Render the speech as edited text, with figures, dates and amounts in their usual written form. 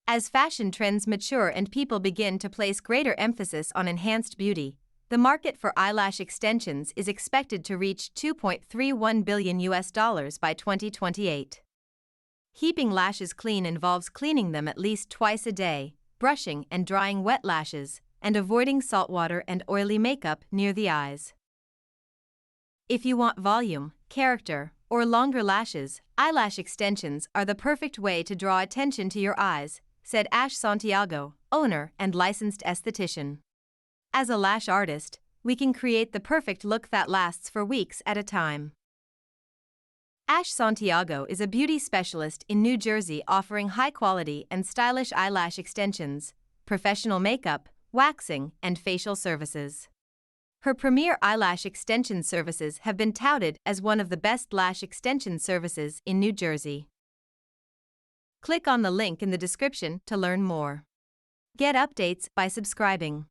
As fashion trends mature and people begin to place greater emphasis on enhanced beauty, the market for eyelash extensions is expected to reach $2.31 billion by 2028. Keeping lashes clean involves cleaning them at least twice a day, brushing and drying wet lashes, and avoiding saltwater and oily makeup near the eyes. If you want volume, character, or longer lashes, eyelash extensions are the perfect way to draw attention to your eyes, said Ash Santiago, owner and licensed esthetician. As a lash artist, we can create the perfect look that lasts for weeks at a time. Ash Santiago is a beauty specialist in New Jersey offering high-quality and stylish eyelash extensions, professional makeup, waxing, and facial services. Her premier eyelash extension services have been touted as one of the best lash extension services in New Jersey. Click on the link in the description to learn more. Get updates by subscribing.